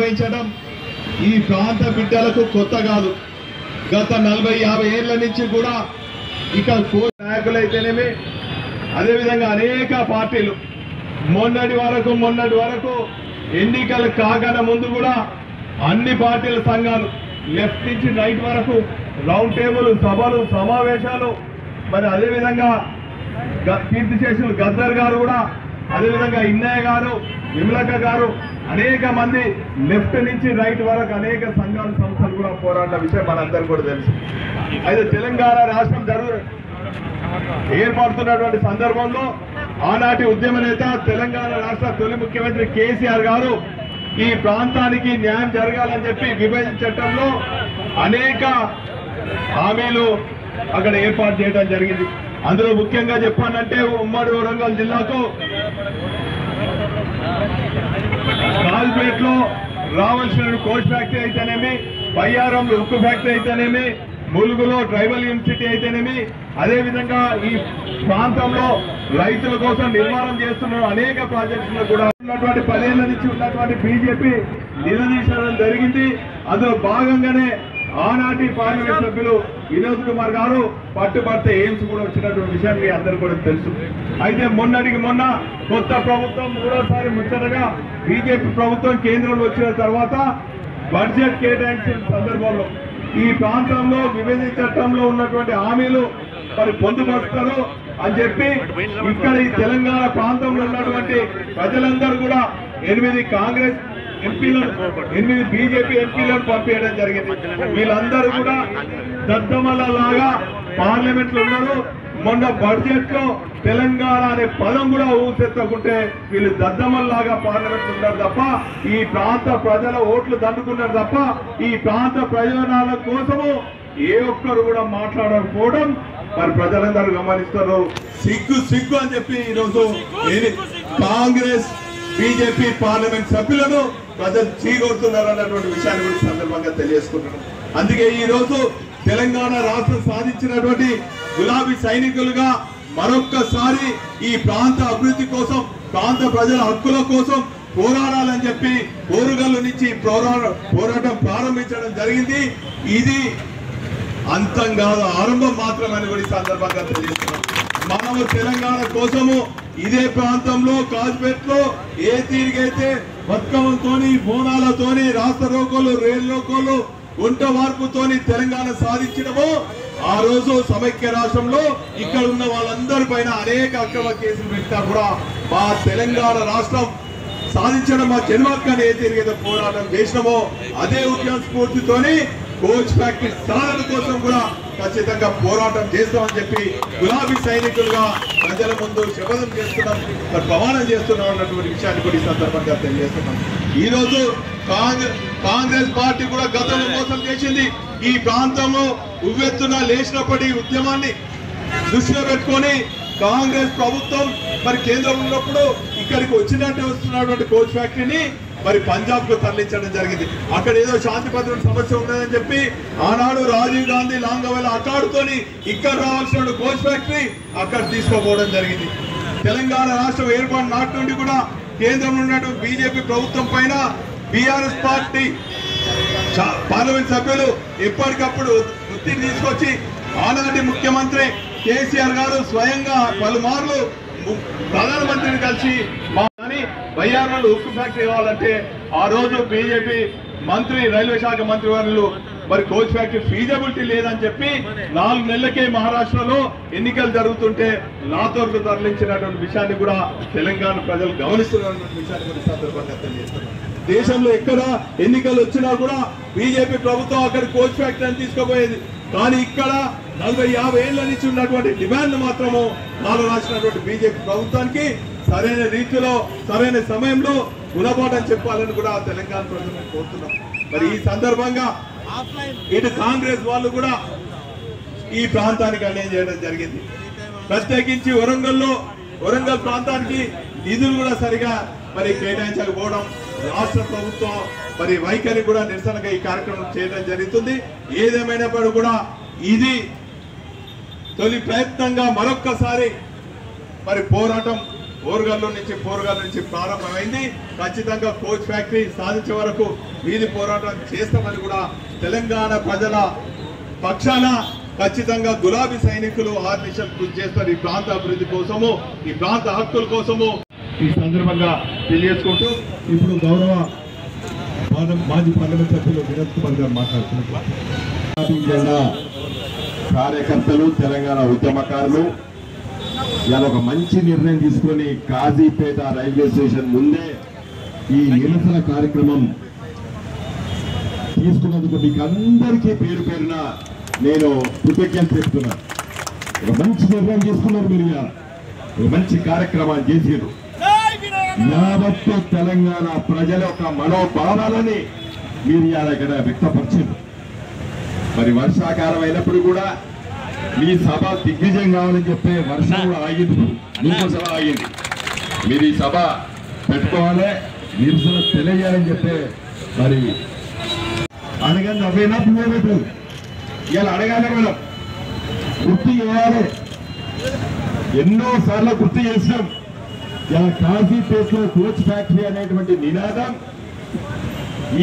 నిర్వహించడం ఈ ప్రాంత బిడ్డలకు కొత్త కాదు. గత 40-50 ఏళ్ల నుంచి కూడా ఇక నాయకులైతేనేమి అదేవిధంగా అనేక పార్టీలు మొన్నటి వరకు ఎన్నికలు కాకన ముందు కూడా అన్ని పార్టీల సంఘాలు లెఫ్ట్ నుంచి రైట్ వరకు రౌండ్ టేబుల్ సభలు సమావేశాలు మరి అదేవిధంగా కీర్తిశేషులు గద్దర్ గారు కూడా అదేవిధంగా ఇన్నయ్య గారు విమలక్క గారు అనేక మంది లెఫ్ట్ నుంచి రైట్ వరకు అనేక సంఘాలు సంస్థలు కూడా పోరాడిన విషయం మనందరికీ కూడా తెలుసు. అయితే తెలంగాణ రాష్ట్రం ఏర్పడుతున్నటువంటి సందర్భంలో ఆనాటి ఉద్యమ నేత తెలంగాణ రాష్ట్ర తొలి ముఖ్యమంత్రి కేసీఆర్ గారు ఈ ప్రాంతానికి న్యాయం జరగాలని చెప్పి విభజన చట్టంలో అనేక హామీలు అక్కడ ఏర్పాటు చేయడం జరిగింది. అందులో ముఖ్యంగా చెప్పానంటే ఉమ్మడి వరంగల్ జిల్లాకు కాల్పేట్లో రావాల్సిన కోచ్ ఫ్యాక్టరీ అయితేనేమి, పయ్యారంలో ఉక్కు ఫ్యాక్టరీ అయితేనేమి, ములుగులో ట్రైబల్ యూనివర్సిటీ అయితేనేమి, అదేవిధంగా ఈ ప్రాంతంలో రైతుల కోసం నిర్మాణం చేస్తున్న అనేక ప్రాజెక్టులు కూడా ఉన్నటువంటి 10 ఏళ్ల నుంచి ఉన్నటువంటి బీజేపీ నిలదీయడం జరిగింది. అందులో భాగంగానే ఆనాటి పార్లమెంట్ సభ్యులు వినోద్ కుమార్ గారు పట్టుబడితే ఎయిమ్స్ కూడా వచ్చినటువంటి విషయం మీ అందరూ కూడా తెలుసు. అయితే మొన్నటికి మొన్న కొత్త ప్రభుత్వం మూడోసారి ముచ్చటగా బీజేపీ ప్రభుత్వం కేంద్రంలో వచ్చిన తర్వాత బడ్జెట్ కేటాయించిన సందర్భంలో ఈ ప్రాంతంలో విభజన చట్టంలో ఉన్నటువంటి హామీలు మరి పొందుపరుస్తారు అని చెప్పి ఇక్కడ ఈ తెలంగాణ ప్రాంతంలో ఉన్నటువంటి ప్రజలందరూ కూడా 8 కాంగ్రెస్ ఎంపీలను 8 బీజేపీ ఎంపీలను పంపించడం జరిగింది. వీళ్ళందరూ కూడా దద్దమలలాగా పార్లమెంట్ లో ఉన్నారు. మొన్న బడ్జెట్ లో తెలంగాణ అనే పదం కూడా ఊసెత్తకుంటే వీళ్ళు దద్దమల్లాగా పార్లమెంట్ ఉన్నారు తప్ప ఈ ప్రాంత ప్రజల ఓట్లు దండుకున్నారు తప్ప ఈ ప్రాంత ప్రయోజనాల కోసము ఏ ఒక్కరు కూడా మాట్లాడకపోవడం మరి ప్రజలందరూ గమనిస్తారు. సిగ్గు అని చెప్పి ఈరోజు కాంగ్రెస్ బీజేపీ పార్లమెంట్ సభ్యులను ప్రజలు చీకొడుతున్నారు అన్నటువంటి విషయాన్ని కూడా సందర్భంగా తెలియజేసుకుంటున్నాం. అందుకే ఈ రోజు తెలంగాణ రాష్ట్రం సాధించినటువంటి గులాబీ సైనికులుగా మరొక్కసారి ఈ ప్రాంత అభివృద్ధి కోసం ప్రాంత ప్రజల హక్కుల కోసం పోరాడాలని చెప్పి పోరుగల్లు నుంచి పోరాటం ప్రారంభించడం జరిగింది. ఇది అంతం కాదు, ఆరంభం మాత్రమని కూడా ఈ సందర్భంగా తెలియజేస్తున్నాం. మనము తెలంగాణ కోసము ఇదే ప్రాంతంలో కాజ్పేట్లో ఏ తీరిగైతే బతుకమ్మతోని బోనాలతోని రాష్ట్ర రోకోలు రైలు రోకోలు గుంట వార్పుతోని తెలంగాణ సాధించడమో ఆ రోజు సమైక్య రాష్ట్రంలో ఇక్కడ ఉన్న వాళ్ళందరి పైన అనేక అక్రమ కేసులు పెట్టినా కూడా మా తెలంగాణ రాష్ట్రం సాధించడం మా జన్మక్కని ఏ తీరిగైతే పోరాటం చేసినామో అదే ఉద్యమ స్ఫూర్తితోని కోచ్ ఫ్యాక్టరీ సాధన కోసం కూడా ఖచ్చితంగా పోరాటం చేస్తామని చెప్పి గులాబీ సైనికులుగా ప్రజల ముందు శపథం చేస్తున్నాం, ప్రమాణం చేస్తున్నాం అన్నటువంటి విషయాన్ని కూడా ఈ సందర్భంగా తెలియజేస్తున్నాం. ఈ రోజు కాంగ్రెస్ పార్టీ కూడా గతంలో మోసం చేసింది. ఈ ప్రాంతంలో ఉవ్వెత్తున లేచినప్పటి ఉద్యమాన్ని దృష్టిలో పెట్టుకొని కాంగ్రెస్ ప్రభుత్వం మరి కేంద్రం ఉన్నప్పుడు ఇక్కడికి వచ్చినట్టు వస్తున్నటువంటి కోచ్ ఫ్యాక్టరీని మరి పంజాబ్ కు తరలించడం జరిగింది. అక్కడ ఏదో శాంతి భద్రత సమస్య ఉన్నదని చెప్పి ఆనాడు రాజీవ్ గాంధీ లాంగవేల అకాడుతోని ఇక్కడ రావాల్సిన కోచ్ ఫ్యాక్టరీ అక్కడ తీసుకోపోవడం జరిగింది. తెలంగాణ రాష్ట్రం ఏర్పాటు నాటి నుండి కూడా కేంద్రంలో ఉన్నటువంటి బీజేపీ ప్రభుత్వం పైన బీఆర్ఎస్ పార్టీ పార్లమెంట్ సభ్యులు ఎప్పటికప్పుడు ఒత్తిడి తీసుకొచ్చి ఆనాటి ముఖ్యమంత్రి కేసీఆర్ గారు స్వయంగా పలుమార్లు ప్రధానమంత్రిని కలిసి బయ్యారంలో ఉక్కు ఫ్యాక్టరీ కావాలంటే ఆ రోజు బీజేపీ మంత్రి రైల్వే శాఖ మంత్రి వారు మరి కోచ్ ఫ్యాక్టరీ ఫీజబిలిటీ లేదని చెప్పి 4 నెలలకే మహారాష్ట్రలో ఎన్నికలు జరుగుతుంటే లాతూర్కు తరలించినటువంటి విషయాన్ని కూడా తెలంగాణ ప్రజలు గమనిస్తున్నటువంటి విషయాన్ని కూడా సందర్భంగా తెలియజేస్తున్నారు. దేశంలో ఎక్కడ ఎన్నికలు వచ్చినా కూడా బీజేపీ ప్రభుత్వం అక్కడ కోచ్ ఫ్యాక్టరీని తీసుకుపోయేది. కానీ ఇక్కడ 40-50 ఏళ్ల నుంచి ఉన్నటువంటి డిమాండ్ మాత్రము రాసినటువంటి బీజేపీ ప్రభుత్వానికి సరైన రీతిలో సరైన సమయంలో గుణపాఠం చెప్పాలని కూడా తెలంగాణ ప్రజలను కోరుతున్నాం. మరి ఈ సందర్భంగా ఇటు కాంగ్రెస్ వాళ్ళు కూడా ఈ ప్రాంతానికి అన్యాయం చేయడం జరిగింది. ప్రత్యేకించి వరంగల్ ప్రాంతానికి నిధులు కూడా సరిగా మరి కేటాయించకపోవడం రాష్ట్ర ప్రభుత్వం మరి వైఖరి కూడా నిరసనగా ఈ కార్యక్రమం చేయడం జరుగుతుంది. ఏదేమైనప్పుడు కూడా ఇది తొలి ప్రయత్నంగా మరొక్కసారి మరి పోరాటం ఓరుగల్లు నుంచి ప్రారంభమైంది. ఖచ్చితంగా కోచ్ ఫ్యాక్టరీ సాధించే వరకు వీధి పోరాటం చేస్తామని కూడా తెలంగాణ ప్రజల పక్షాన ఖచ్చితంగా గులాబీ సైనికులు ఆర్నిషల్ కృషి చేస్తారు ఈ ప్రాంత అభివృద్ధి కోసము, ఈ ప్రాంత హక్కుల కోసము. ఈ సందర్భంగా తెలియజేసుకుంటూ ఇప్పుడు గౌరవ మాజీ పార్లమెంట్ సభ్యులు వినోద్ కుమార్ గారు మాట్లాడుతున్నారు. కార్యకర్తలు, తెలంగాణ ఉద్యమకారులు ఇలా ఒక మంచి నిర్ణయం తీసుకొని కాజీపేట రైల్వే స్టేషన్ ముందే ఈ నిరసన కార్యక్రమం తీసుకున్నందుకు మీకు అందరికీ పేరు పేరున నేను కృతజ్ఞతలు చెప్తున్నాను. ఒక మంచి నిర్ణయం తీసుకున్నారు మీరు, ఒక మంచి కార్యక్రమాన్ని చేసారు. యావత్తు తెలంగాణ ప్రజల యొక్క మనోభావాలని మీరు ఇక్కడ వ్యక్తపరిచారు. మరి వర్షాకాలం అయినప్పుడు కూడా మీ సభ దిగ్విజయం కావాలని చెప్పే వర్షం కూడా ఆగింది, సభ ఆగింది. మీరు ఈ సభ పెట్టుకోవాలి, నిరసన తెలియాలని చెప్పే మరి అడగండి. అవేనా పువ్వు ఇలా అడగాలి, మేడం గుర్తు చేయాలి. ఎన్నో సార్లు గుర్తు చేసినాం. ఇలా కాజీపేటలో కోచ్ ఫ్యాక్టరీ అనేటువంటి నినాదం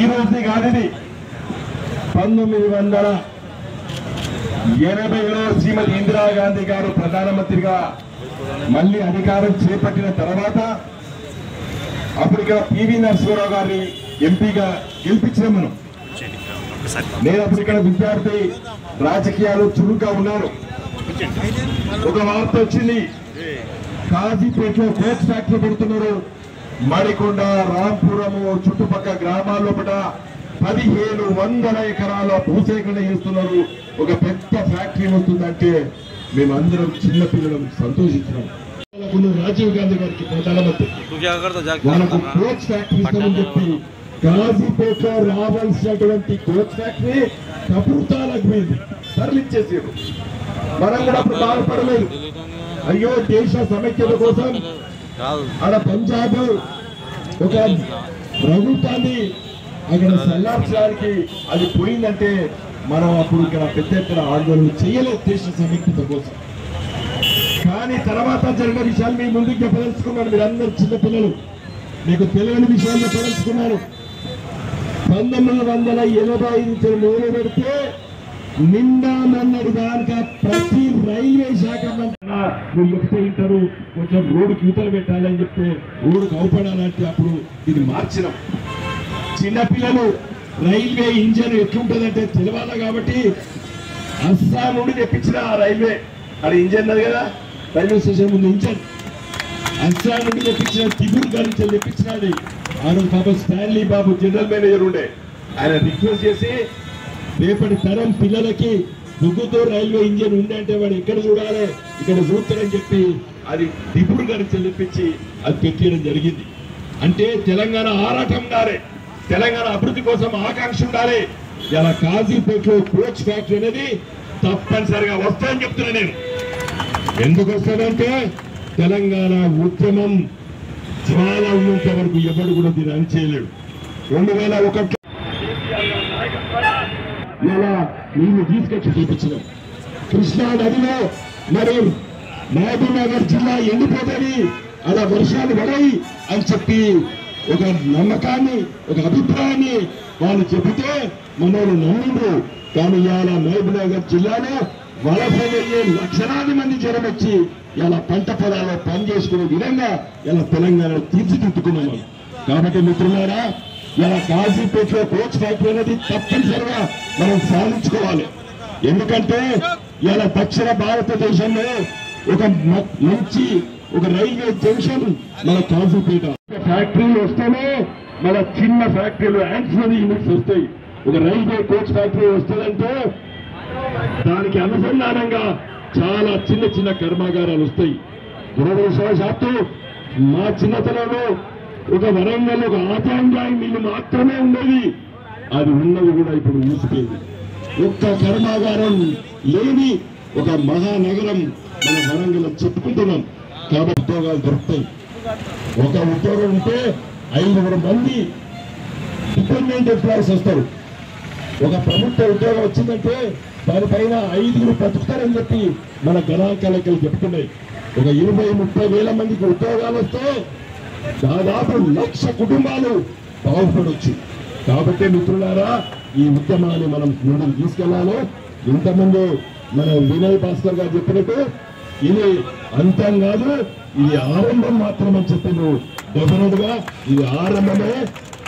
ఈ రోజుది కాదని 1980లో శ్రీమతి ఇందిరాగాంధీ గారు ప్రధానమంత్రిగా మళ్ళీ అధికారం చేపట్టిన తర్వాత అప్పుడు ఇక్కడ పివి నరసింహారావు గారిని ఎంపీగా గెలిపించాం మనం. నేను అప్పుడు ఇక్కడ విద్యార్థి రాజకీయాలు చురుగ్గా ఉన్నాను. ఒక వార్త వచ్చింది, కాజీపేటలో కోచ్ ఫ్యాక్టరీ పెడుతున్నారు. మడికొండ, రాంపురము చుట్టుపక్కల గ్రామాల్లో 1500 ఎకరాల భూసేకరణ చేస్తున్నారు. ఒక పెద్ద ఫ్యాక్టరీ వస్తుందంటే మేమందరం చిన్నపిల్లలు సంతోషించినాం. రాజీవ్ గాంధీ గారికి ప్రధానమంత్రి వాళ్ళకు కోచ్ ఫ్యాక్టరీ ఇస్తామని చెప్పి కాజీపేటలో రావాల్సినటువంటి కోచ్ ఫ్యాక్టరీ కపుర్తాలకు పోయింది, తరలించేసారు. మనం కూడా అప్పుడు బాధపడలేదు. అయ్యో దేశ సమైక్యత కోసం ఆడ పంజాబ్ ఒక ప్రభుత్వాన్ని అక్కడ సల్లార్చడానికి అది పోయిందంటే మనం అప్పుడు ఇక్కడ పెద్ద ఎత్తున ఆందోళన చేయలేదు దేశ సమైక్యత కోసం. కానీ తర్వాత జరిగిన విషయాలు మీ ముందుకు చెప్పదలుచుకున్నాను. మీరందరూ చిన్నపిల్లలు, మీకు తెలియని విషయాలు చెప్పదలుచుకున్నారు. 1985 మొదలు పెడితే నిండా నన్నడి దానిక ప్రతి రైల్వే శాఖ మీరు చెప్తే ఇంటారు, కొంచెం రోడ్డుకి యూతలు పెట్టాలని చెప్తే రోడ్డుకు అవపడాలంటే అప్పుడు ఇది మార్చినాం. చిన్నపిల్లలు రైల్వే ఇంజన్ ఎట్లుంటుందంటే తెలవాలి కాబట్టి అస్సాం నుండి తెప్పించిన ఆ రైల్వే అది ఇంజన్ అది కదా, రైల్వే స్టేషన్ ముందు ఇంజన్ అస్సాం నుండి తెప్పించిన తిబుర్ గారి నుంచి తెప్పించినది. ఆ రోజు బాబు స్టాన్లీ బాబు జనరల్ మేనేజర్ ఉండే, ఆయన రిక్వెస్ట్ చేసి రేపటి తరం పిల్లలకి బొగ్గుతో రైల్వే ఇంజన్ ఉండే అంటే వాడు ఎక్కడ చూడాలి, ఇక్కడ చూస్తారని చెప్పి అది తిబుర్ గారి నుంచి తెప్పించి అది పెట్టడం జరిగింది. అంటే తెలంగాణ ఆరాటం ఉండాలి, తెలంగాణ అభివృద్ధి కోసం ఆకాంక్ష ఉండాలి. ఇలా కాజీపేటలో కోచ్ ఫ్యాక్టరీ అనేది తప్పనిసరిగా వస్తాయని చెప్తున్నా నేను. ఎందుకు వస్తానంటే తెలంగాణ ఉద్యమం చాలా ఉన్నంత వరకు ఎవరు కూడా దీన్ని అణిచేయలేడు. 2001 ఇలా నీళ్లు తీసుకొచ్చి చూపించడం. కృష్ణా నదిలో మరి మహబూబ్ నగర్ జిల్లా ఎండిపోతుంది, అలా వర్షాలు పడాయి అని చెప్పి ఒక నమ్మకాన్ని, ఒక అభిప్రాయాన్ని వాళ్ళు చెబితే మనోళ్ళు నమ్మిండ్రు. కానీ ఇవాళ మహబూబ్ నగర్ జిల్లాలో వలస వెళ్లే లక్షలాది మంది జనం వచ్చి ఇలా పంట పొలాల్లో పని చేసుకునే విధంగా ఇలా తెలంగాణ తీర్చిదిద్దుకున్నాము. కాబట్టి మిత్రులారా, ఇలా కాజీపేటలో కోచ్ ఫ్యాక్టరీ అనేది తప్పనిసరిగా మనం సాధించుకోవాలి. ఎందుకంటే ఇలా దక్షిణ భారతదేశంలో ఒక మంచి ఒక రైల్వే జంక్షన్ మన కాజీపేట ఫ్యాక్టరీలు వస్తేనే మన చిన్న ఫ్యాక్టరీలు యాన్సిలరీ యూనిట్స్ వస్తాయి. ఒక రైల్వే కోచ్ ఫ్యాక్టరీ వస్తుందంటే దానికి అనుసంధానంగా చాలా చిన్న చిన్న కర్మాగారాలు వస్తాయి. దురదృష్టవశాత్తు మా చిన్నతనంలో ఒక వరంగల్ ఒక ఆచాంగాయి మిల్లు మాత్రమే ఉండేది, అది ఉన్నది కూడా ఇప్పుడు మూసిపోయింది. ఒక్క కర్మాగారం లేని ఒక మహానగరం మన వరంగల్ చెప్పుకుంటున్నాం. కాబట్టి ఉద్యోగాలు దొరుకుతాయి. ఒక ఉద్యోగం ఉంటే 500 మంది డిపెండెంట్ ఎంప్లాయీస్ వస్తారు. ఒక ప్రభుత్వ ఉద్యోగం వచ్చిందంటే దానిపైన 5 బ్రతుకుతారని చెప్పి మన గణాంకాలకి చెప్తున్నాయి. ఒక 20-30 వేల మందికి ఉద్యోగాలు వస్తే దాదాపు 1,00,000 కుటుంబాలు బాగుపడవచ్చు. కాబట్టి మిత్రులారా, ఈ ఉద్యమాన్ని మనం ముందుకు తీసుకెళ్లాలి. ఇంతకుముందు మన వినయ్ భాస్కర్ గారు చెప్పినట్టు ఇది అంతం కాదు, ఇది ఆరంభం మాత్రమని చెప్పాను. డెఫినెట్ గా ఇది ఆరంభమే.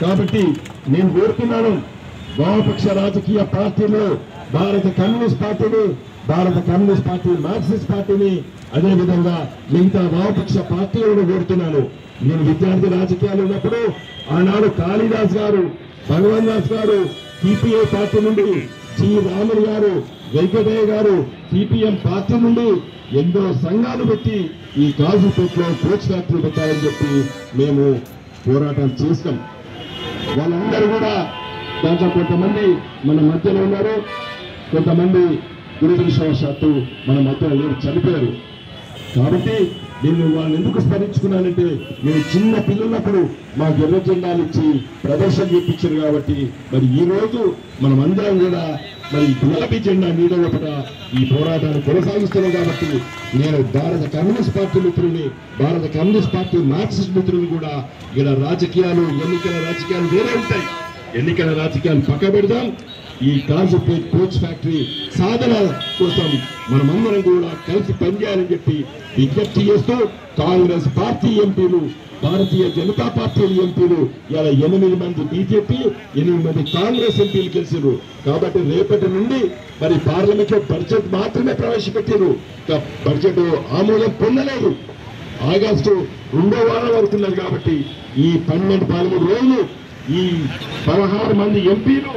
కాబట్టి నేను కోరుతున్నాను, వామపక్ష రాజకీయ పార్టీలు, భారత కమ్యూనిస్ట్ పార్టీ, మార్క్సిస్ట్ పార్టీని, అదేవిధంగా మిగతా వామపక్ష పార్టీలను కోరుతున్నాను. నేను విద్యార్థి రాజకీయాలు ఉన్నప్పుడు ఆనాడు కాళీదాస్ గారు, భగవాన్ దాస్ గారు సిపిఐ పార్టీ నుండి, జి రామన్ గారు, వెంకటయ్య గారు సిపిఎం పార్టీ నుండి ఎన్నో సంఘాలు పెట్టి ఈ కాజుపేటలో కోచ్ ఫ్యాక్టరీ పెట్టాలని చెప్పి మేము పోరాటం చేస్తాం. వాళ్ళందరూ కూడా దాంట్లో కొంతమంది మన మధ్యలో ఉన్నారు, కొంతమంది దురదృష్టవశాత్తు మన మధ్యలో చనిపోయారు. కాబట్టి నేను వాళ్ళని ఎందుకు స్మరించుకున్నానంటే, మేము చిన్న పిల్లలప్పుడు మా ఎర్ర జెండాలు ఇచ్చి ప్రదర్శన చేయించారు. కాబట్టి మరి ఈ రోజు మనం అందరం కూడా మరి గులాబీ జెండా నీడ ఒకట ఈ పోరాటాన్ని కొనసాగిస్తున్నాం. కాబట్టి నేను భారత కమ్యూనిస్ట్ పార్టీ మిత్రుని, భారత కమ్యూనిస్ట్ పార్టీ మార్క్సిస్ట్ మిత్రుని కూడా ఇక్కడ రాజకీయాలు, ఎన్నికల రాజకీయాలు వేరే ఉంటాయి. ఎన్నికల రాజకీయాలు పక్క పెడదాం. ఈ కాజుపేట్ కోచ్ ఫ్యాక్టరీ సాధన కోసం మనమందరం కూడా కలిసి పనిచేయాలని చెప్పి విజ్ఞప్తి చేస్తూ, కాంగ్రెస్ పార్టీ ఎంపీలు, భారతీయ జనతా పార్టీ ఎంపీలు ఇలా 8 మంది బీజేపీ, 8 మంది కాంగ్రెస్ ఎంపీలు గెలిచారు. కాబట్టి రేపటి నుండి మరి పార్లమెంట్ లో బడ్జెట్ మాత్రమే ప్రవేశపెట్టారు, బడ్జెట్ ఆమోదం పొందలేదు. ఆగస్టు 2వ వారం వరకు ఉన్నది. కాబట్టి ఈ 12-13 రోజులు ఈ 16 మంది ఎంపీలు,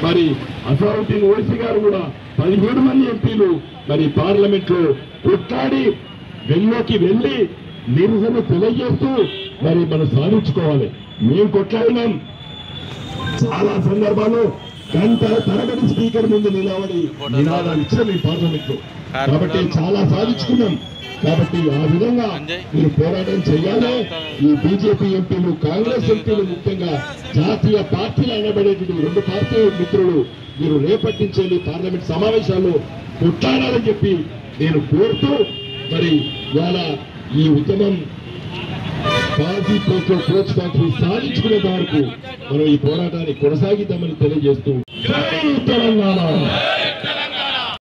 మరి అసౌద్దీన్ ఓవైసీ గారు కూడా 17 మంది ఎంపీలు మరి పార్లమెంట్ లో కొట్లాడి వెల్లోకి వెళ్లి నిరసన తెలియజేస్తూ మరి మనం సాధించుకోవాలి. మేము కొట్లాడినాం చాలా సందర్భాల్లో, గంటల తరబడి స్పీకర్ ముందు నిలబడి నినాదాలు ఇచ్చిన మీ పార్లమెంట్ లో. కాబట్టి చాలా సాధించుకున్నాం. కాబట్టి ఆ విధంగా మీరు పోరాటం చేయాలి. ఈ బీజేపీ ఎంపీలు, కాంగ్రెస్ ఎంపీలు, ముఖ్యంగా జాతీయ పార్టీలు అనబడేటువంటి 2 పార్టీ మిత్రులు మీరు రేపటి నుంచి పార్లమెంట్ సమావేశాల్లో కొట్లాడాలని చెప్పి నేను కోరుతూ, మరి ఇవాళ ఈ ఉద్యమం కాజీపేటలో కోచ్ ఫ్యాక్టరీ సాధించుకునే వరకు మనం ఈ పోరాటాన్ని కొనసాగిద్దామని తెలియజేస్తూ, జై తెలంగాణ.